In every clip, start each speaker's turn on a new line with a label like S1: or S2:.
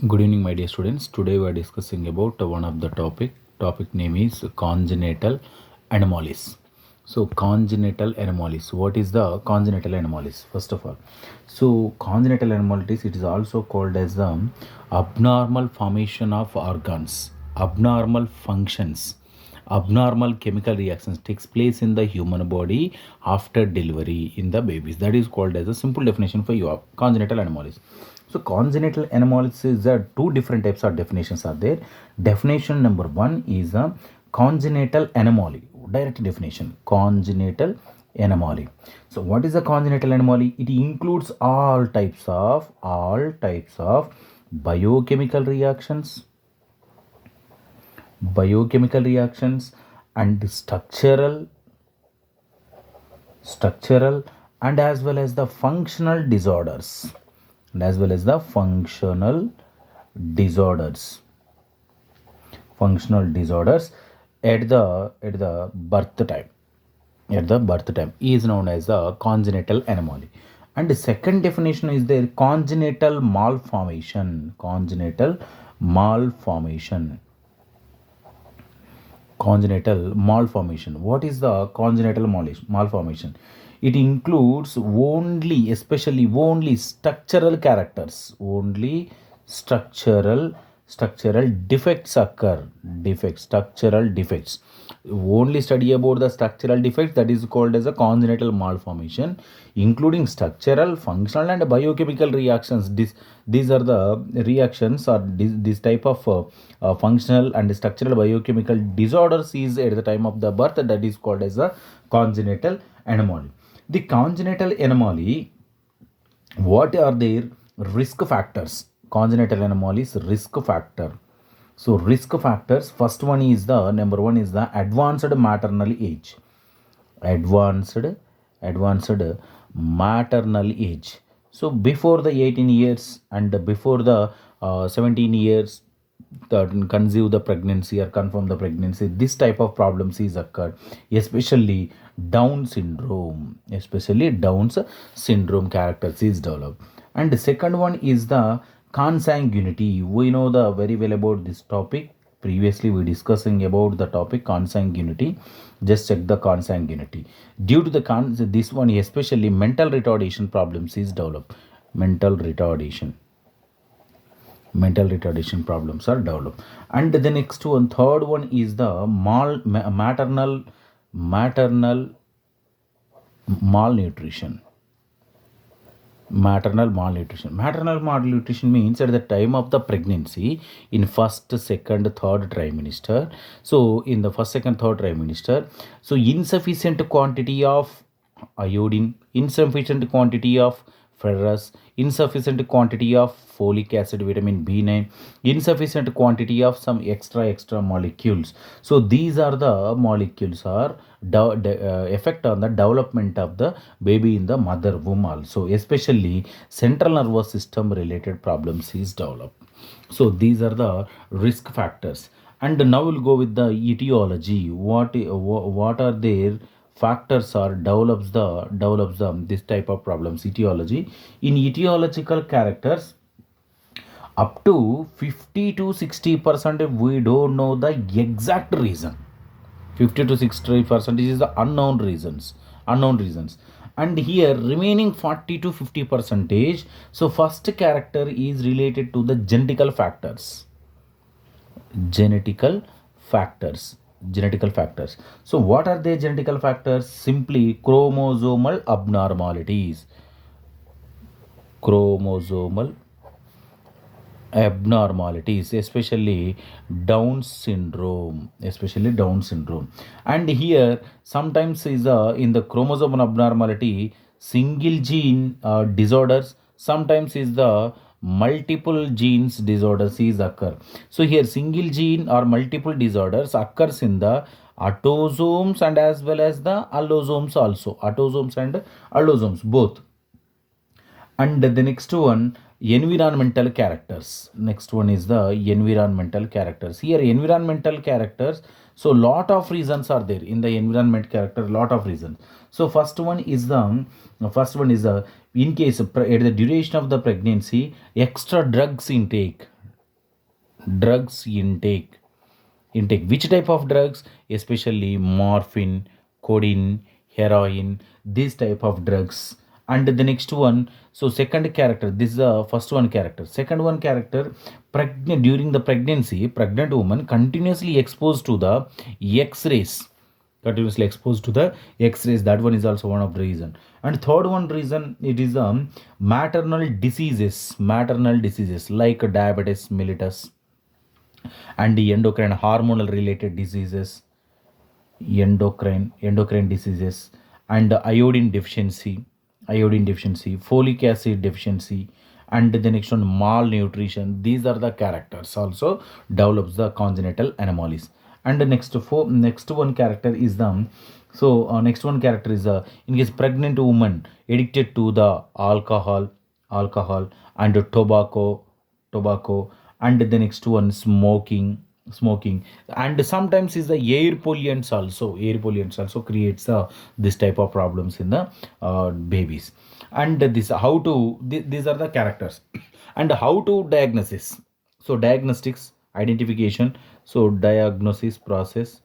S1: Good evening, my dear students. Today we are discussing about one of the topic. Topic name is congenital anomalies. So, congenital anomalies. What is the congenital anomalies? First of all, so congenital anomalies, it is also called as the abnormal formation of organs, abnormal functions, abnormal chemical reactions takes place in the human body after delivery in the babies. That is called as a simple definition for you of congenital anomalies. So congenital anomalies is two different types of definitions are there. Definition number one is a congenital anomaly. Direct definition: congenital anomaly. So what is a congenital anomaly? It includes all types of biochemical reactions and structural and as well as the functional disorders at the birth time is known as the congenital anomaly. And the second definition is there: congenital malformation. What is the congenital malformation? It includes only structural defects occur. Structural defects. Only study about the structural defects, that is called as a congenital malformation, including structural, functional and biochemical reactions. These are the reactions or this type of functional and structural biochemical disorders is at the time of the birth, that is called as a congenital anomaly. The congenital anomaly, what are their risk factors? Congenital anomalies risk factor. So risk factors, first one is the number one is the advanced maternal age. Advanced maternal age. So before the 18 years and before the 17 years, that conceive the pregnancy or confirm the pregnancy, this type of problems is occurred, especially Down's syndrome characters is developed. And the second one is the consanguinity. We know the very well about this topic. Previously we discussing about the topic consanguinity. Just check the consanguinity. Due to this one, especially mental retardation problems is developed. Mental retardation problems are developed. And the next one, third one is the maternal malnutrition. Maternal malnutrition means at the time of the pregnancy, in first, second, third trimester. So in the first, second, third trimester, so insufficient quantity of iodine, insufficient quantity of ferrous, insufficient quantity of folic acid, vitamin B9, insufficient quantity of some extra molecules. So these are the molecules are effect on the development of the baby in the mother womb also, especially central nervous system related problems is developed. So these are the risk factors. And now we'll go with the etiology. What are their factors or develops the this type of problems? Etiology. In etiological characters, up to 50 to 60% we don't know the exact reason. 50 to 60% is the unknown reasons. And here remaining 40 to 50 percentage, so first character is related to the genetical factors. So what are the genetical factors? Simply chromosomal abnormalities, especially down syndrome. And here sometimes is in the chromosomal abnormality, single gene disorders, sometimes is the multiple genes disorders is occur. So here single gene or multiple disorders occurs in the autosomes and as well as the allosomes also, autosomes and allosomes both. And the next one, environmental characters. Next one is the environmental characters. Here environmental characters, so lot of reasons are there in the environment character, lot of reasons. So first one is the in case at the duration of the pregnancy, extra drugs intake, drugs intake, which type of drugs, especially morphine, codeine, heroin, these type of drugs. And the next one, so second character, this is the first one character. Second one character, pregnant, during the pregnancy, pregnant woman continuously exposed to the x-rays, continuously exposed to the x-rays. That one is also one of the reason. And third one reason, it is maternal diseases like diabetes mellitus and the endocrine hormonal related diseases, endocrine diseases, and iodine deficiency, folic acid deficiency, and the next one malnutrition. These are the characters also develops the congenital anomalies. And the next one character is the, so next one character is in case pregnant woman addicted to the alcohol and tobacco, and the next one smoking, and sometimes is the air pollutants also creates this type of problems in the babies. And this how to these are the characters. And how to diagnosis, so diagnostics, identification, so diagnosis process,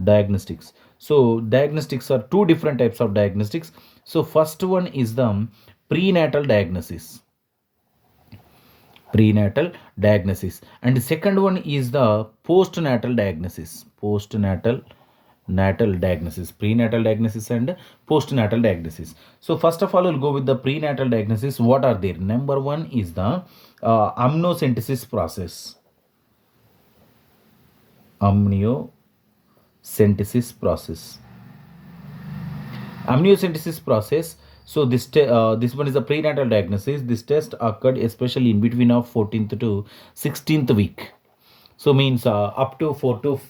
S1: diagnostics. So diagnostics are two different types of diagnostics. So first one is the prenatal diagnosis, prenatal diagnosis, and the second one is the postnatal diagnosis, prenatal diagnosis and postnatal diagnosis. So first of all, we'll go with the prenatal diagnosis. What are there? Number one is the amniocentesis process, amniocentesis process, amniocentesis process. So this one is a prenatal diagnosis. This test occurred especially in between of 14th to 16th week. So means up to 4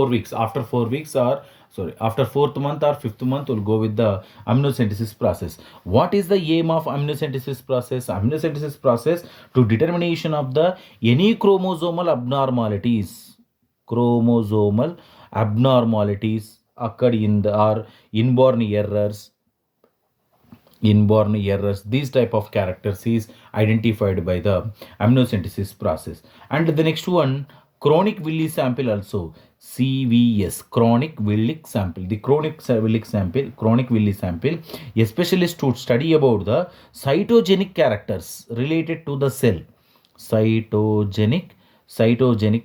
S1: weeks. After 4 weeks, or sorry, after fourth month or fifth month, we'll go with the amniocentesis process. What is the aim of amniocentesis process? Amniocentesis process to determination of the any chromosomal abnormalities, chromosomal abnormalities occurred in the or inborn errors. These type of characters is identified by the amniocentesis process. And the next one, chronic Willis sample also, CVS, chronic Willis sample. The chronic Willis sample, a specialist to study about the cytogenic characters related to the cell. Cytogenic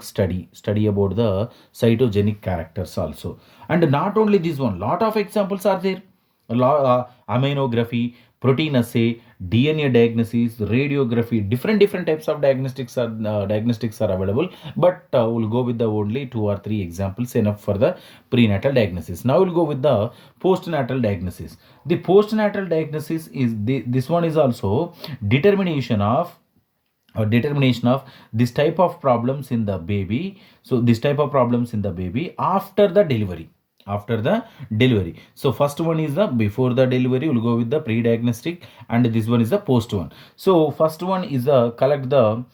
S1: study about the cytogenic characters also. And not only this one, lot of examples are there. Aminography, protein assay, DNA diagnosis, radiography, different types of diagnostics are available. But we'll go with the only 2 or 3 examples enough for the prenatal diagnosis. Now we'll go with the postnatal diagnosis. The postnatal diagnosis is this one is also determination of this type of problems in the baby. So this type of problems in the baby after the delivery. So first one is the before the delivery, we'll go with the pre-diagnostic, and this one is the post one. So first one is the collect the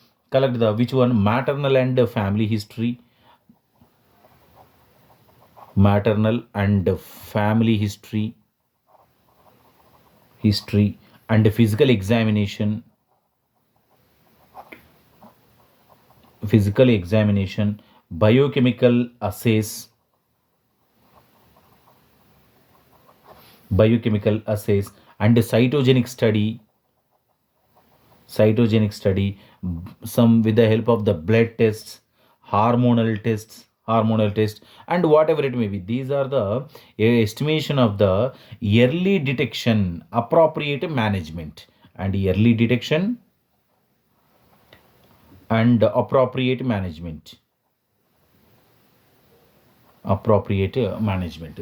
S1: which one, maternal and family history, maternal and family history, and physical examination, biochemical assays, and cytogenic study, some with the help of the blood tests, hormonal tests, and whatever it may be. These are the estimation of the early detection, appropriate management, and early detection and appropriate management.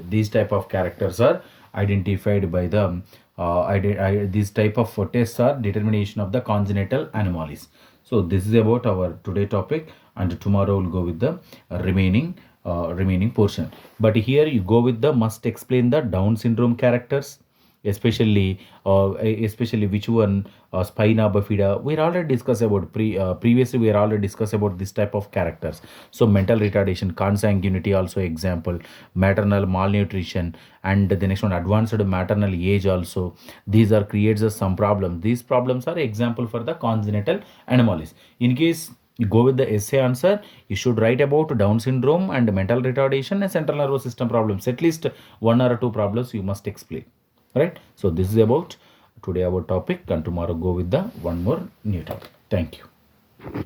S1: These type of characters are identified by the these type of tests are determination of the congenital anomalies. So this is about our today topic, and tomorrow we'll go with the remaining portion. But here you go with the must explain the Down syndrome characters, especially which one, spina bifida. We already discussed about previously. We already discussed about this type of characters. So mental retardation, consanguinity also example, maternal malnutrition, and the next one, advanced maternal age also. These are creates some problems. These problems are example for the congenital anomalies. In case You go with the essay answer. You should write about Down syndrome and mental retardation and central nervous system problems. At least one or two problems you must explain. Right? So this is about today our topic, and tomorrow go with the one more new topic. Thank you.